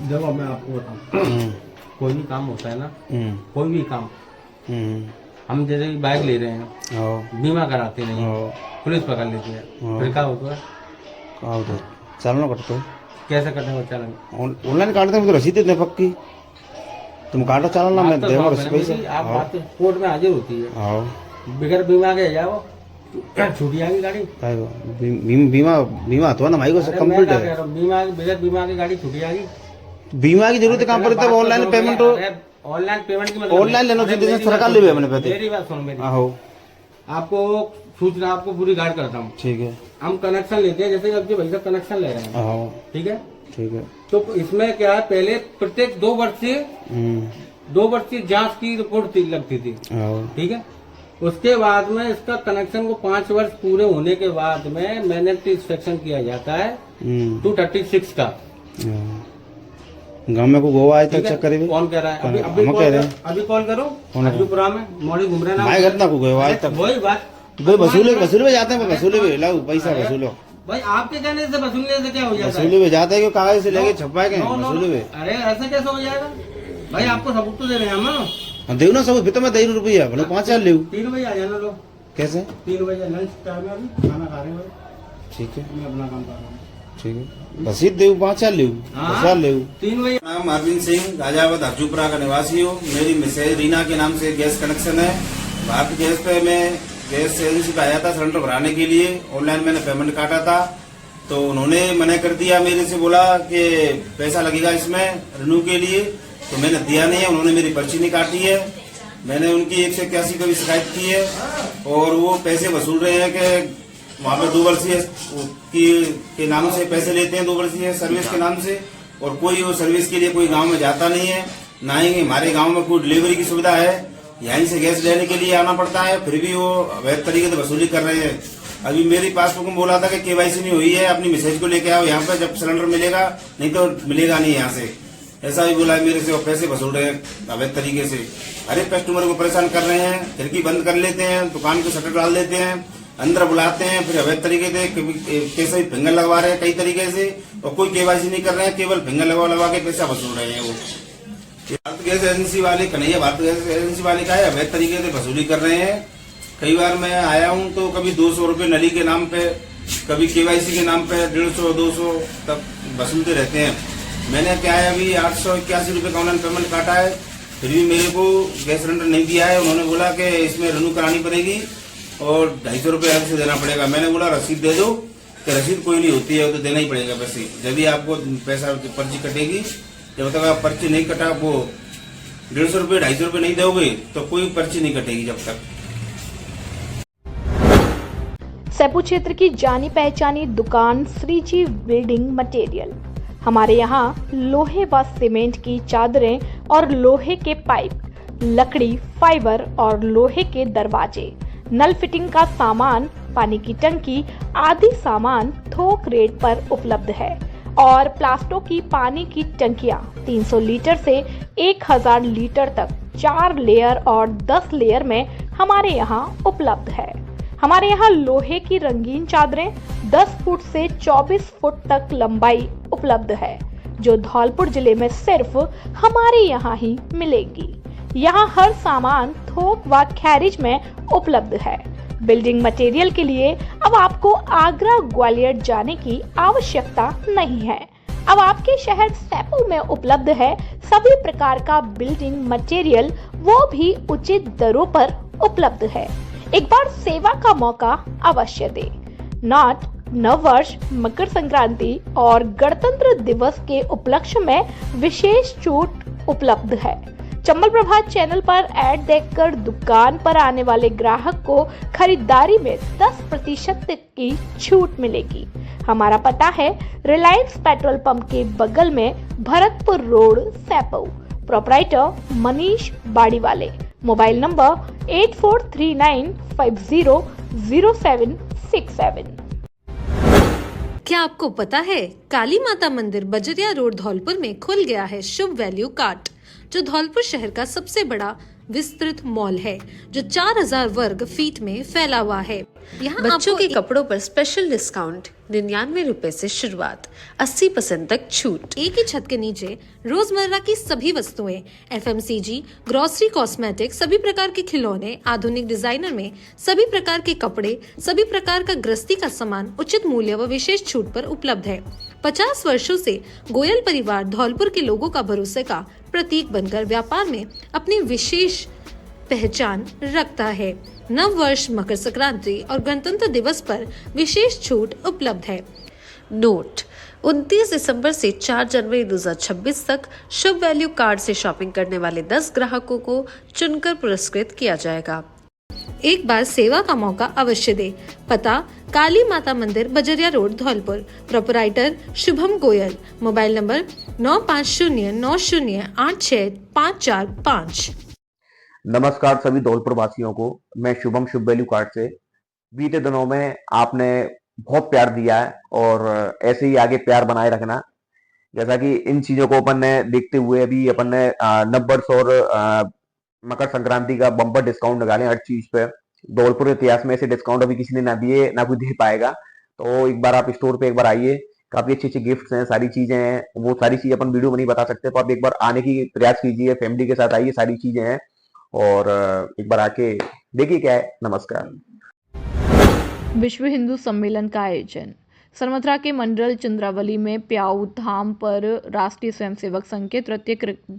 देखो मैं आपको बताऊँ, कोई भी काम होता है ना, कोई भी काम, हम जैसे कि बाइक ले रहे हैं, बीमा कराते नहीं, पुलिस पकड़ लेती है, फिर क्या होता है? चालान कटता है। कैसे कटेगा चालान? ऑनलाइन काटते हैं तो रसीद देते हैं पक्की। तुम काटो चलो ना, मैं देगा बस पैसे। आप बात तो कोर्ट में हाजिर होती है। आओ बिगर बीमा के जाओ, छूटी आएगी गाड़ी। बीमा तो ना भाई को सब कंप्लीट है। बीमा बिगर बीमा की गाड़ी छूटी आएगी। बीमा की जरूरत कहाँ पड़ती है? ऑनलाइन पेमेंट, ऑनलाइन पेमेंट की ऑनलाइन लेना चाहिए, सरकार ले मैंने पहले। मेरी बात सुनो, मेरी आओ आपको सूचना आपको पूरी गाइड करता हूँ। ठीक है। हम कनेक्शन लेते हैं, जैसे अब भाई साहब कनेक्शन ले रहे हैं, ठीक है। ठीक है। तो इसमें क्या है, पहले प्रत्येक 2 वर्षीय जांच की रिपोर्ट लगती थी, ठीक है। उसके बाद में इसका कनेक्शन को 5 वर्ष पूरे होने के बाद में मैन्युअल इंस्पेक्शन किया जाता है 236 का। गाँव में को गोवा आए तक चेक करेंगे। कौन कह रहा है? अभी कॉल करो। अजूपुरा में मोड़ी घूम रहे भाई घटना को गोवा आए तक वही बात वसूले में जाते हैं, वसूले में लाओ पैसा वसूलो। भाई आपके कहने से वसूलने से क्या हो जाता है? वसूले में जाते हैं, कागज से लेके छपा के वसूले में। अरे ऐसा कैसे हो जाएगा भाई? आपको सबूत तो दे रहे हैं हम। देव ना सबूत, तो मैं 3 रुपया भले 5,000 ले। 3 बजे आ जाना लोग। कैसे? 3 बजे लंच टाइम में, अभी खाना खा रहे हैं। ठीक है, मैं अपना काम कर रहा हूँ। ठीक है, रसीद देव 5,000 ले, 10,000 ले। 3 बजे। नाम अरविंद सिंह, गाजियाबाद हरजूपुरा का निवासी हूँ। मेरी मिसेज रीना के नाम से गैस कनेक्शन है। भारत गैस पे मैं गैस एजेंसी पे आया था सिलेंडर भराने के लिए। ऑनलाइन मैंने पेमेंट काटा था, तो उन्होंने मना कर दिया, मेरे से बोला कि पैसा लगेगा इसमें रिन्यू के लिए, तो मैंने दिया नहीं है। उन्होंने मेरी पर्ची नहीं काटी है। मैंने उनकी 181 पे भी शिकायत की है, और वो पैसे वसूल रहे हैं कि वहाँ पे 2 वर्षीय के नाम से पैसे लेते हैं, 2 वर्षीय सर्विस के नाम से, और कोई वो सर्विस के लिए कोई गांव में जाता नहीं है। ना ही हमारे गांव में कोई डिलीवरी की सुविधा है, यहीं से गैस लेने के लिए आना पड़ता है, फिर भी वो अवैध तरीके से वसूली कर रहे हैं। अभी मेरी पासबुक में बोला था कि केवाईसी नहीं हुई है, अपनी मैसेज को लेके आओ यहाँ पे, जब सिलेंडर मिलेगा, नहीं तो मिलेगा नहीं यहाँ से। ऐसा भी बोला है मेरे से, और पैसे वसूल रहे हैं अवैध तरीके से। हर एक कस्टमर को परेशान कर रहे हैं, खिड़की बंद कर लेते हैं, दुकान के शटर डाल देते हैं, अंदर बुलाते हैं, फिर अवैध तरीके से कैसे फिंगर लगवा रहे हैं कई तरीके से, और कोई केवाईसी नहीं कर रहे हैं, केवल फिंगर लगवा के पैसा वसूल रहे हैं। वो भारत गैस एजेंसी वाले, कन्हैया भारत गैस एजेंसी वाले का है, अवैध तरीके से वसूली कर रहे हैं। कई बार मैं आया हूँ तो कभी 200 रुपये नली के नाम पे, कभी केवाईसी के नाम पे 150-200 तक वसूलते रहते हैं। मैंने क्या है, अभी 881 रुपये का ऑनलाइन पेमेंट काटा है, फिर भी मेरे को गैस सिलेंडर नहीं दिया है। उन्होंने बोला कि इसमें रिन्यू करानी पड़ेगी और 250 रुपये अलग से देना पड़ेगा। मैंने बोला रसीद दे दो, कि रसीद कोई नहीं होती है, तो देना ही पड़ेगा पैसे। जब भी आपको पैसा पर्ची कटेगी, जब तक आप पर्ची नहीं कटा, वो 150 रुपये 250 रुपये नहीं दोगे तो कोई पर्ची नहीं कटेगी जब तक। सैपू क्षेत्र की जानी पहचानी दुकान श्रीजी बिल्डिंग मटेरियल। हमारे यहाँ लोहे व सीमेंट की चादरें और लोहे के पाइप, लकड़ी, फाइबर और लोहे के दरवाजे, नल फिटिंग का सामान, पानी की टंकी आदि सामान थोक रेट पर उपलब्ध है। और प्लास्टो की पानी की टंकियां 300 लीटर से 1000 लीटर तक 4 लेयर और 10 लेयर में हमारे यहाँ उपलब्ध है। हमारे यहाँ लोहे की रंगीन चादरें 10 फुट से 24 फुट तक लंबाई उपलब्ध है, जो धौलपुर जिले में सिर्फ हमारे यहाँ ही मिलेगी। यहाँ हर सामान थोक व खैरिज में उपलब्ध है। बिल्डिंग मटेरियल के लिए अब आपको आगरा ग्वालियर जाने की आवश्यकता नहीं है। अब आपके शहर सैपू में उपलब्ध है सभी प्रकार का बिल्डिंग मटेरियल, वो भी उचित दरों पर उपलब्ध है। एक बार सेवा का मौका अवश्य दे। नववर्ष, मकर संक्रांति और गणतंत्र दिवस के उपलक्ष्य में विशेष छूट उपलब्ध है। चंबल प्रभात चैनल पर ऐड देखकर दुकान पर आने वाले ग्राहक को खरीदारी में 10% की छूट मिलेगी। हमारा पता है रिलायंस पेट्रोल पंप के बगल में, Bharatpur road, Saipu. Proprietor Manish Bariwale. Mobile number 8439500767। क्या आपको पता है काली माता मंदिर बजरिया रोड धौलपुर में खुल गया है शुभ वैल्यू कार्ट, जो धौलपुर शहर का सबसे बड़ा विस्तृत मॉल है, जो 4000 वर्ग फीट में फैला हुआ है। यहाँ बच्चों के कपड़ों पर स्पेशल डिस्काउंट, 99 रुपए से शुरुआत, 80% तक छूट। एक ही छत के नीचे रोजमर्रा की सभी वस्तुएं, FMCG, ग्रोसरी, कॉस्मेटिक, सभी प्रकार के खिलौने, आधुनिक डिजाइनर में सभी प्रकार के कपड़े, सभी प्रकार का गृहस्थी का सामान उचित मूल्य व विशेष छूट पर उपलब्ध है। 50 वर्षों से गोयल परिवार धौलपुर के लोगों का भरोसे का प्रतीक बनकर व्यापार में अपनी विशेष पहचान रखता है। नव वर्ष, मकर संक्रांति और गणतंत्र दिवस पर विशेष छूट उपलब्ध है। नोट: 29 दिसंबर से 4 जनवरी 2026 तक शुभ वैल्यू कार्ड से शॉपिंग करने वाले 10 ग्राहकों को चुनकर पुरस्कृत किया जाएगा। एक बार सेवा का मौका अवश्य दे। पता: Kali Mata Mandir, Bajariya road, Dholpur. Proprietor Shubham Goyal. Mobile number 9509086545। नमस्कार सभी धौलपुर वासियों को। मैं शुभम शुभ वैल्यू कार्ड से। बीते दिनों में आपने बहुत प्यार दिया है और ऐसे ही आगे प्यार बनाए रखना। जैसा कि इन चीजों को अपन ने देखते हुए अभी अपन ने नववर्ष और मकर संक्रांति का बम्पर डिस्काउंट निकाले हर चीज पे। धौलपुर इतिहास में ऐसे डिस्काउंट अभी किसी ने ना दिए, ना कोई दे पाएगा। तो एक बार आप स्टोर पे एक बार आइए, काफी अच्छी अच्छी गिफ्ट्स हैं, सारी चीजें हैं। वो सारी चीजें अपन वीडियो में नहीं बता सकते, तो आप एक बार आने की प्रयास कीजिए, फैमिली के साथ आइए, सारी चीजें हैं और एक बार आके देखिए क्या है। नमस्कार। विश्व हिंदू सम्मेलन का आयोजन। सरमथरा के मंडल चंद्रावली में प्याऊ धाम पर राष्ट्रीय स्वयंसेवक संघ के तृतीय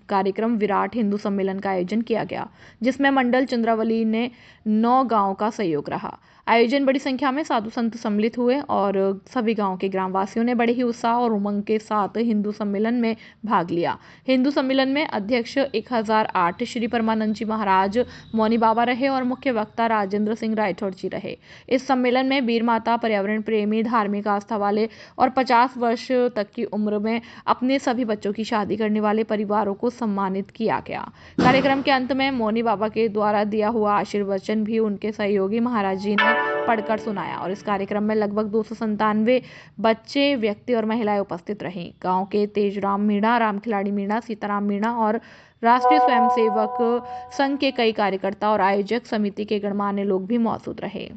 कार्यक्रम विराट हिंदू सम्मेलन का आयोजन किया गया, जिसमें मंडल चंद्रावली ने 9 गांवों का सहयोग रहा। आयोजन बड़ी संख्या में साधु संत सम्मिलित हुए और सभी गांव के ग्रामवासियों ने बड़े ही उत्साह और उमंग के साथ हिंदू सम्मेलन में भाग लिया। हिंदू सम्मेलन में अध्यक्ष 1008 श्री परमानंद जी महाराज मौनी बाबा रहे और मुख्य वक्ता राजेंद्र सिंह राठौड़ जी रहे। इस सम्मेलन में वीर माता, पर्यावरण प्रेमी, धार्मिक आस्था वाले और 50 वर्ष तक की उम्र में अपने सभी बच्चों की शादी करने वाले परिवारों को सम्मानित किया गया। कार्यक्रम के अंत में मौनी बाबा के द्वारा दिया हुआ आशीर्वचन भी उनके सहयोगी महाराज जी ने पढ़कर सुनाया और इस कार्यक्रम में लगभग 297 बच्चे, व्यक्ति और महिलाएं उपस्थित रहीं। गांव के तेजराम मीणा, राम खिलाड़ी मीणा, सीताराम मीणा और राष्ट्रीय स्वयंसेवक संघ के कई कार्यकर्ता और आयोजक समिति के गणमान्य लोग भी मौजूद रहे।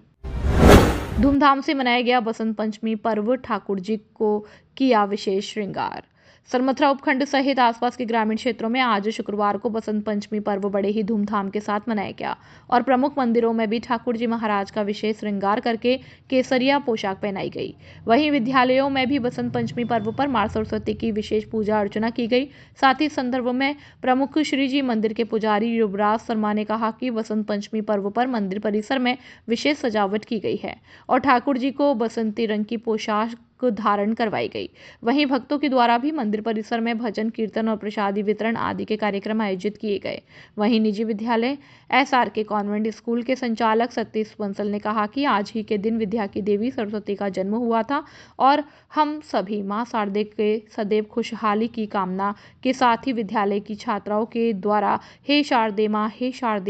धूमधाम से मनाया गया बसंत पंचमी पर्व। ठाकुर जी को किया विशेष श्रृंगार। सरमथरा उपखंड सहित आसपास के ग्रामीण क्षेत्रों में आज शुक्रवार को बसंत पंचमी पर्व बड़े ही धूमधाम के साथ मनाया गया और प्रमुख मंदिरों में भी ठाकुर जी महाराज का विशेष श्रृंगार करके केसरिया पोशाक पहनाई गई। वहीं विद्यालयों में भी बसंत पंचमी पर्व पर मां सरस्वती की विशेष पूजा अर्चना की गई। साथ ही संदर्भ में प्रमुख श्री जी मंदिर के पुजारी युवराज शर्मा ने कहा कि बसंत पंचमी पर्व पर मंदिर परिसर में विशेष सजावट की गई है और ठाकुर जी को बसंती रंग की पोशाक धारण करवाई गई। वहीं भक्तों के द्वारा भी मंदिर परिसर में भजन, कीर्तन और प्रसादी वितरण आदि के कार्यक्रम आयोजित किए गए। वहीं निजी विद्यालय SRK कॉन्वेंट स्कूल के संचालक सतीश बंसल ने कहा कि आज ही के दिन विद्या की देवी सरस्वती का जन्म हुआ था और हम सभी मां शारदे के सदैव खुशहाली की कामना के साथ ही विद्यालय की छात्राओं के द्वारा हे शारदे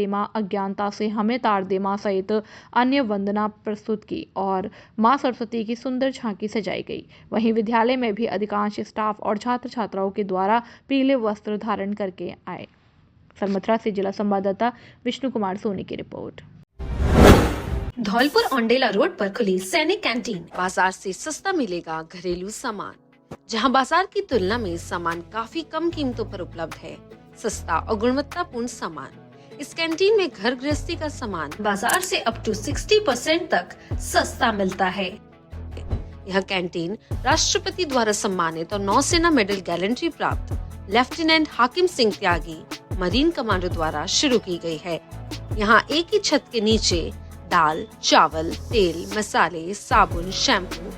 मां अज्ञानता से हमें तार दे मां सहित अन्य वंदना प्रस्तुत की और मां सरस्वती की सुंदर झांकी सजाई गई। वहीं विद्यालय में भी अधिकांश स्टाफ और छात्र छात्राओं के द्वारा पीले वस्त्र धारण करके आए। सरमथरा से जिला संवाददाता विष्णु कुमार सोनी की रिपोर्ट। धौलपुर औंडेला रोड पर खुली सैनिक कैंटीन। बाजार से सस्ता मिलेगा घरेलू सामान, जहां बाजार की तुलना में सामान काफी कम कीमतों पर उपलब्ध है। सस्ता और गुणवत्तापूर्ण सामान। इस कैंटीन में घर गृहस्थी का सामान बाजार से अप टू 60% तक सस्ता मिलता है। यह कैंटीन राष्ट्रपति द्वारा सम्मानित और नौसेना मेडल गैलेंट्री प्राप्त लेफ्टिनेंट हाकिम सिंह त्यागी मरीन कमांडो द्वारा शुरू की गई है। यहाँ एक ही छत के नीचे दाल, चावल, तेल, मसाले, साबुन, शैम्पू,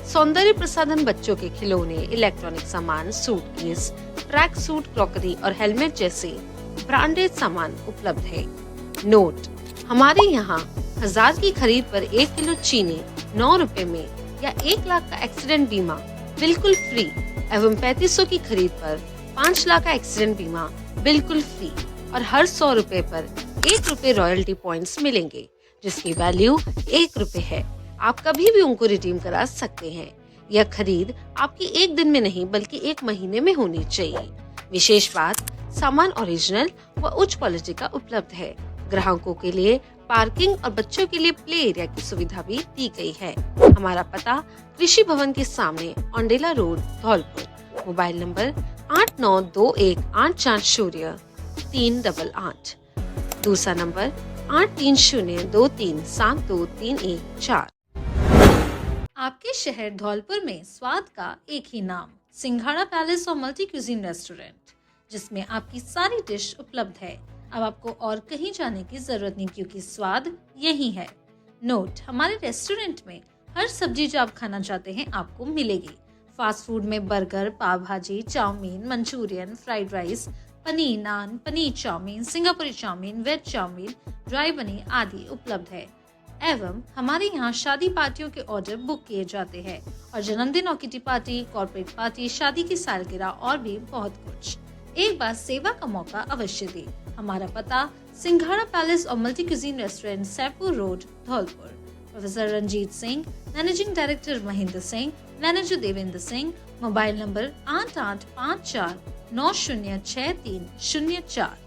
सौंदर्य प्रसाधन, बच्चों के खिलौने, इलेक्ट्रॉनिक सामान, सूटकेस, ट्रैक सूट, क्रॉकरी और हेलमेट जैसे ब्रांडेड सामान उपलब्ध है। नोट: हमारे यहाँ 1000 की खरीद पर 1 किलो चीनी 9 रुपए में या 1 लाख का एक्सीडेंट बीमा बिल्कुल फ्री एवं 3500 की खरीद पर 5 लाख का एक्सीडेंट बीमा बिल्कुल फ्री और हर 100 रुपए पर 1 रुपए रॉयल्टी पॉइंट्स मिलेंगे, जिसकी वैल्यू 1 रुपए है। आप कभी भी उनको रिडीम करा सकते हैं। यह खरीद आपकी 1 दिन में नहीं बल्कि 1 महीने में होनी चाहिए। विशेष बात, सामान ओरिजिनल व उच्च क्वालिटी का उपलब्ध है। ग्राहकों के लिए पार्किंग और बच्चों के लिए प्ले एरिया की सुविधा भी दी गई है। हमारा पता कृषि भवन के सामने Odela road, Dholpur. Mobile number 8928840388। दूसरा नंबर 8302372314। आपके शहर धौलपुर में स्वाद का एक ही नाम, सिंघाड़ा पैलेस और मल्टी क्यूजीन रेस्टोरेंट, जिसमें आपकी सारी डिश उपलब्ध है। अब आपको और कहीं जाने की जरूरत नहीं, क्योंकि स्वाद यही है। नोट: हमारे रेस्टोरेंट में हर सब्जी जो आप खाना चाहते हैं आपको मिलेगी। फास्ट फूड में burger, pav bhaji, chowmein, manchurian, fried rice, paneer naan, paneer chowmein, Singapuri chowmein, veg chowmein, dry paneer आदि उपलब्ध है। एवं हमारे यहाँ शादी पार्टियों के ऑर्डर बुक किए जाते हैं और जन्मदिन और किटी पार्टी, कॉर्पोरेट पार्टी, शादी की सालगिरह और भी बहुत कुछ। एक बार सेवा का मौका अवश्य दें। हमारा पता: सिंघाड़ा पैलेस और multi cuisine restaurant, Saifpur road, Dholpur. Professor Ranjeet Singh, managing director Mahendra Singh, manager Devendra Singh. Mobile number 8854906304।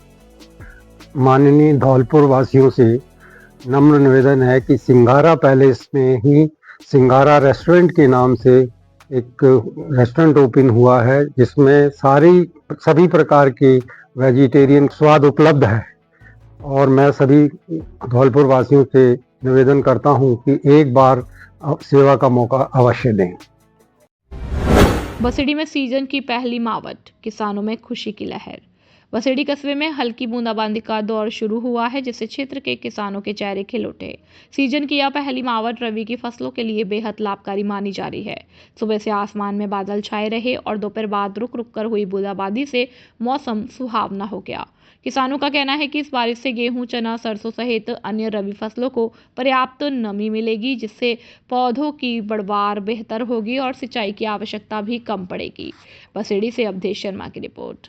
माननीय धौलपुर वासियों से नम्र निवेदन है कि सिंघाड़ा पैलेस में ही सिंघाड़ा रेस्टोरेंट के नाम से एक रेस्टोरेंट ओपन हुआ है, जिसमें सभी प्रकार के वेजिटेरियन स्वाद उपलब्ध है। और मैं सभी धौलपुर वासियों से निवेदन करता हूं कि एक बार सेवा का मौका अवश्य दें। बसेड़ी में सीजन की पहली मावट, किसानों में खुशी की लहर। बसेड़ी कस्बे में हल्की बूंदाबांदी का दौर शुरू हुआ है, जिससे क्षेत्र के किसानों के चेहरे खिल उठे। सीजन की यह पहली मावट रबी की फसलों के लिए बेहद लाभकारी मानी जा रही है। सुबह से आसमान में बादल छाए रहे और दोपहर बाद रुक रुक कर हुई बूंदाबांदी से मौसम सुहावना हो गया। किसानों का कहना है कि इस बारिश से गेहूं, चना, सरसों सहित अन्य रबी फसलों को पर्याप्त नमी मिलेगी, जिससे पौधों की बढ़वार बेहतर होगी और सिंचाई की आवश्यकता भी कम पड़ेगी। बसेड़ी से अवधेश शर्मा की रिपोर्ट।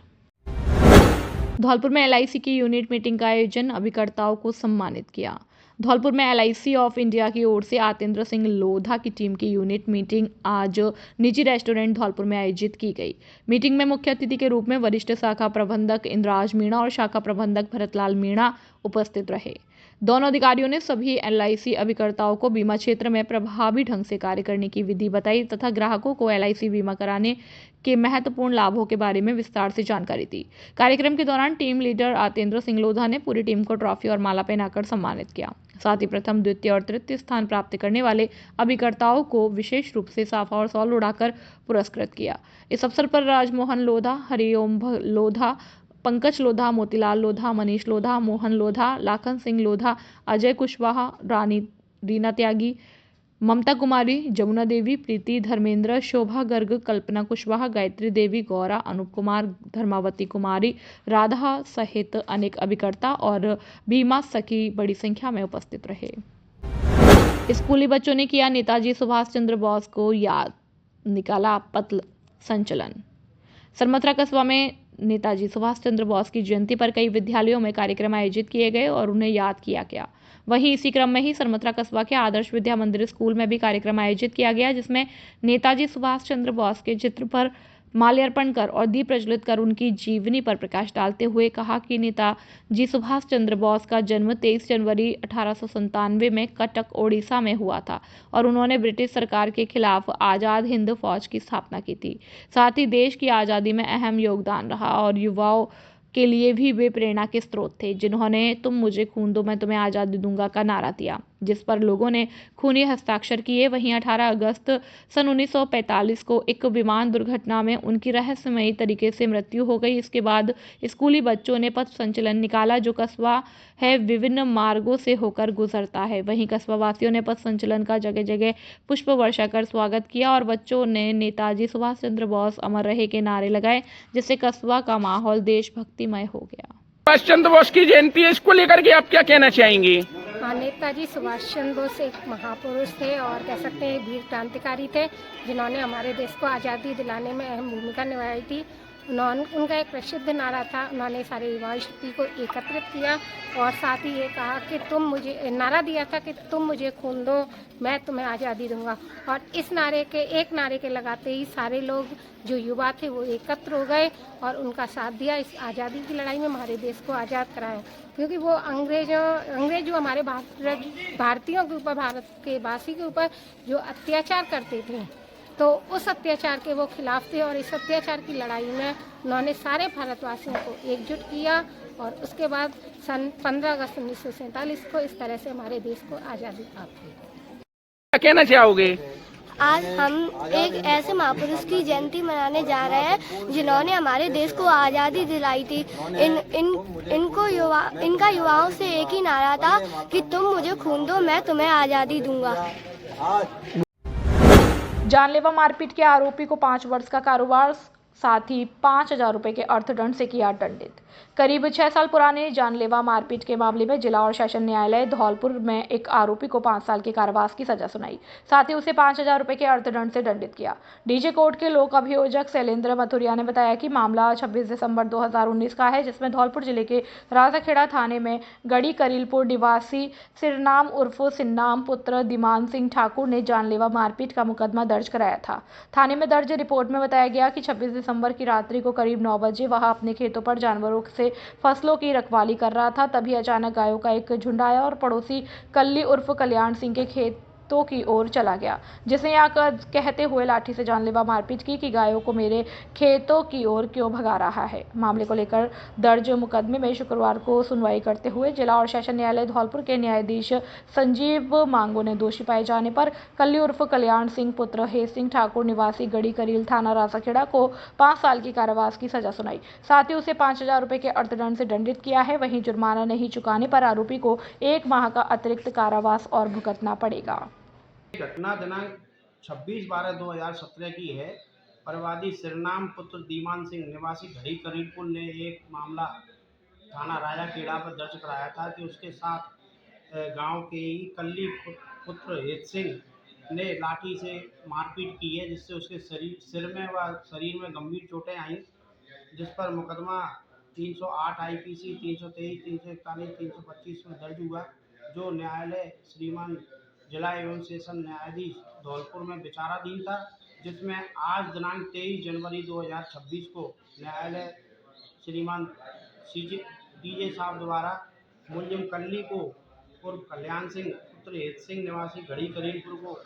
धौलपुर में LIC की यूनिट मीटिंग का आयोजन, अभिकर्ताओं को सम्मानित किया। धौलपुर में LIC ऑफ इंडिया की ओर से आतेंद्र सिंह लोधा की टीम की यूनिट मीटिंग आज निजी रेस्टोरेंट धौलपुर में आयोजित की गई। मीटिंग में मुख्य अतिथि के रूप में वरिष्ठ शाखा प्रबंधक इंद्राज मीणा और शाखा प्रबंधक भरतलाल मीणा उपस्थित रहे। दोनों अधिकारियों ने सभी LIC अभिकर्ताओं को बीमा क्षेत्र में प्रभावी ढंग से कार्य करने की विधि बताई तथा ग्राहकों को LIC बीमा कराने के महत्वपूर्ण लाभों के बारे में विस्तार से जानकारी दी। कार्यक्रम के दौरान टीम लीडर आतेंद्र सिंह लोधा ने पूरी टीम को ट्रॉफी और माला पहनाकर सम्मानित किया। साथ ही प्रथम, द्वितीय और तृतीय स्थान प्राप्त करने वाले अभिकर्ताओं को विशेष रूप से साफा और सॉल उड़ाकर पुरस्कृत किया। इस अवसर पर राजमोहन लोधा, हरिओम लोधा, पंकज लोधा, मोतीलाल लोधा, मनीष लोधा, मोहन लोधा, लाखन सिंह लोधा, अजय कुशवाहा, रीना त्यागी, ममता कुमारी, जमुना देवी, प्रीति, धर्मेंद्र, शोभा गर्ग, कल्पना कुशवाहा, गायत्री देवी, गौरा, अनूप कुमार, धर्मावती कुमारी, राधा सहित अनेक अभिकर्ता और बीमा सखी बड़ी संख्या में उपस्थित रहे। स्कूली बच्चों ने किया नेताजी सुभाष चंद्र बोस को याद, निकाला पतल संचलन। सरमथरा कस्बा में नेताजी सुभाष चंद्र बोस की जयंती पर कई विद्यालयों में कार्यक्रम आयोजित किए गए और उन्हें याद किया गया। वहीं इसी क्रम में ही सरमथरा कस्बा के आदर्श विद्या मंदिर स्कूल में भी कार्यक्रम आयोजित किया गया, जिसमें नेताजी सुभाष चंद्र बोस के चित्र पर माल्यार्पण कर और दीप प्रज्वलित कर उनकी जीवनी पर प्रकाश डालते हुए कहा कि नेताजी सुभाष चंद्र बोस का जन्म 23 जनवरी 1897 में कटक, ओडिशा में हुआ था और उन्होंने ब्रिटिश सरकार के खिलाफ आज़ाद हिंद फौज की स्थापना की थी। साथ ही देश की आज़ादी में अहम योगदान रहा और युवाओं के लिए भी वे प्रेरणा के स्रोत थे, जिन्होंने तुम मुझे खून दो मैं तुम्हें आज़ादी दूंगा का नारा दिया, जिस पर लोगों ने खूनी हस्ताक्षर किए। वहीं 18 अगस्त सन 1945 को एक विमान दुर्घटना में उनकी रहस्यमयी तरीके से मृत्यु हो गई। इसके बाद स्कूली बच्चों ने पथ संचलन निकाला, जो कस्बा है विभिन्न मार्गों से होकर गुजरता है। वहीं कस्बा वासियों ने पथ संचलन का जगह जगह पुष्प वर्षा कर स्वागत किया और बच्चों ने नेताजी सुभाष चंद्र बोस अमर रहे के नारे लगाए, जिससे कस्बा का माहौल देशभक्तिमय हो गया। सुभाष चंद्र बोस की जयंती है, इसको लेकर के आप क्या कहना चाहेंगी? हाँ, नेताजी सुभाष चंद्र बोस एक महापुरुष थे और कह सकते हैं वीर क्रांतिकारी थे, जिन्होंने हमारे देश को आज़ादी दिलाने में अहम भूमिका निभाई थी। उनका एक प्रसिद्ध नारा था, उन्होंने सारे युवा शक्ति को एकत्रित किया और साथ ही ये कहा कि तुम मुझे, नारा दिया था कि तुम मुझे खून दो मैं तुम्हें आज़ादी दूंगा। और इस नारे के लगाते ही सारे लोग जो युवा थे वो एकत्र हो गए और उनका साथ दिया इस आज़ादी की लड़ाई में, हमारे देश को आज़ाद कराया। क्योंकि वो अंग्रेज जो हमारे भारतीयों के ऊपर, भारत के वासी के ऊपर जो अत्याचार करते थे, तो उस अत्याचार के वो खिलाफ थे और इस अत्याचार की लड़ाई में उन्होंने सारे भारतवासियों को एकजुट किया और उसके बाद सन 15 अगस्त 1947 को इस तरह से हमारे देश को आज़ादी प्राप्त हुई। क्या कहना चाहोगे? आज हम एक ऐसे महापुरुष की जयंती मनाने जा रहे हैं जिन्होंने हमारे देश को आज़ादी दिलाई थी। इनका युवाओं से एक ही नारा था कि तुम मुझे खून दो, मैं तुम्हें आज़ादी दूंगा। जानलेवा मारपीट के आरोपी को 5 वर्ष का कारोबार साथ ही 5,000 रुपए के अर्थदंड से किया दंडित। करीब 6 साल पुराने जानलेवा मारपीट के मामले में जिला और सेशन न्यायालय धौलपुर में एक आरोपी को 5 साल के कारावास की सजा सुनाई, साथ ही उसे 5,000 रुपए के अर्थदंड से दंडित किया। डीजे कोर्ट के लोक अभियोजक शैलेंद्र मथुरिया ने बताया कि मामला 26 दिसंबर 2019 का है, जिसमें धौलपुर जिले के राजाखेड़ा थाने में गढ़ी करीलपुर निवासी सिरनाम उर्फ सिन्नाम पुत्र दिमान सिंह ठाकुर ने जानलेवा मारपीट का मुकदमा दर्ज कराया था। थाने में दर्ज रिपोर्ट में बताया गया कि 26 दिसंबर की रात्रि को करीब 9 बजे वह अपने खेतों पर जानवरों से फसलों की रखवाली कर रहा था। तभी अचानक गायों का एक झुंड आया और पड़ोसी कल्ली उर्फ कल्याण सिंह के खेतों की ओर चला गया, जिसने आकर कहते हुए लाठी से जानलेवा मारपीट की कि गायों को मेरे खेतों की ओर क्यों भगा रहा है। मामले को लेकर दर्ज मुकदमे में शुक्रवार को सुनवाई करते हुए जिला और सेशन न्यायालय धौलपुर के न्यायाधीश संजीव मांगो ने दोषी पाए जाने पर कल्ली उर्फ कल्याण सिंह पुत्र हे सिंह ठाकुर निवासी गढ़ी करील थाना राजाखेड़ा को 5 साल की कारावास की सजा सुनाई, साथ ही उसे 5,000 रुपए के अर्थदंड से दंडित किया है। वहीं जुर्माना नहीं चुकाने पर आरोपी को 1 माह का अतिरिक्त कारावास और भुगतना पड़ेगा। घटना दिनांक 26/12/2017 की है। परिवादी सिरनाम पुत्र दीमान सिंह निवासी घड़ी करीलपुर ने एक मामला थाना राजाखेड़ा पर दर्ज कराया था कि उसके साथ गांव के ही कल्ली पुत्र हेत सिंह ने लाठी से मारपीट की है, जिससे उसके सिर में व शरीर में गंभीर चोटें आईं, जिस पर मुकदमा 308 IPC 323, 341, 325 में दर्ज हुआ, जो न्यायालय श्रीमान जिला एवं सेशन न्यायाधीश धौलपुर में विचाराधीन था, जिसमें आज दिनांक 23 जनवरी 2026 को न्यायालय श्रीमान डीजे साहब द्वारा मुलजिम कल्ली को उर्फ कल्याण सिंह पुत्र हेत सिंह निवासी घड़ी करीलपुर को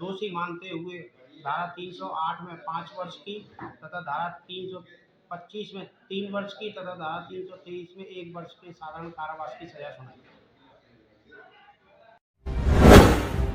दोषी मानते हुए धारा 308 में 5 वर्ष की तथा धारा 325 में 3 वर्ष की तथा धारा 323 में 1 वर्ष के साधारण कारावास की सजा सुनाई।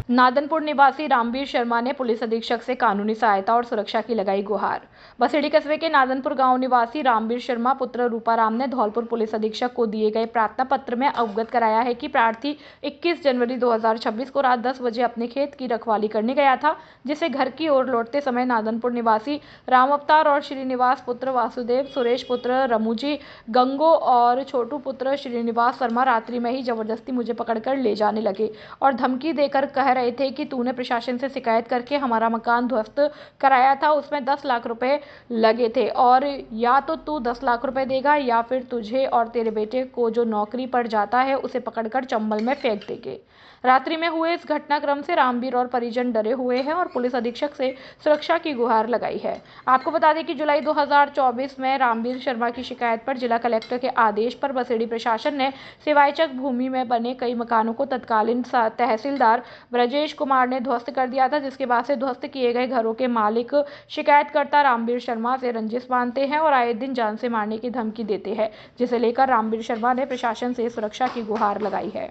नादनपुर निवासी रामवीर शर्मा ने पुलिस अधीक्षक से कानूनी सहायता और सुरक्षा की लगाई गुहार। बसेड़ी कस्बे के नादनपुर गांव निवासी रामवीर शर्मा पुत्र रूपाराम ने धौलपुर पुलिस अधीक्षक को दिए गए प्रार्थना पत्र में अवगत कराया है कि प्रार्थी 21 जनवरी 2026 को रात 10 बजे अपने खेत की रखवाली करने गया था, जिसे घर की ओर लौटते समय नादनपुर निवासी राम अवतार और श्रीनिवास पुत्र वासुदेव, सुरेश पुत्र रमुजी, गंगो और छोटू पुत्र श्रीनिवास शर्मा रात्रि में ही जबरदस्ती मुझे पकड़कर ले जाने लगे और धमकी देकर कह रहे थे कि तूने प्रशासन से शिकायत करके हमारा मकान ध्वस्त कराया था, उसमें 10 लाख रुपए लगे थे और या तो तू 10 लाख रुपए देगा या फिर तुझे और तेरे बेटे को जो नौकरी पर जाता है उसे पकड़कर चंबल में फेंक देंगे। रात्रि में हुए इस घटनाक्रम से रामवीर और परिजन डरे हुए हैं और पुलिस अधीक्षक से सुरक्षा की गुहार लगाई है। आपको बता दें कि जुलाई 2024 में रामवीर शर्मा की शिकायत पर जिला कलेक्टर के आदेश पर बसेड़ी प्रशासन ने सिवायचक भूमि में बने कई मकानों को तत्कालीन तहसीलदार ब्रजेश कुमार ने ध्वस्त कर दिया था, जिसके बाद से ध्वस्त किए गए घरों के मालिक शिकायतकर्ता रामवीर शर्मा से रंजिश बांधते हैं और आए दिन जान से मारने की धमकी देते हैं, जिसे लेकर रामवीर शर्मा ने प्रशासन से सुरक्षा की गुहार लगाई है।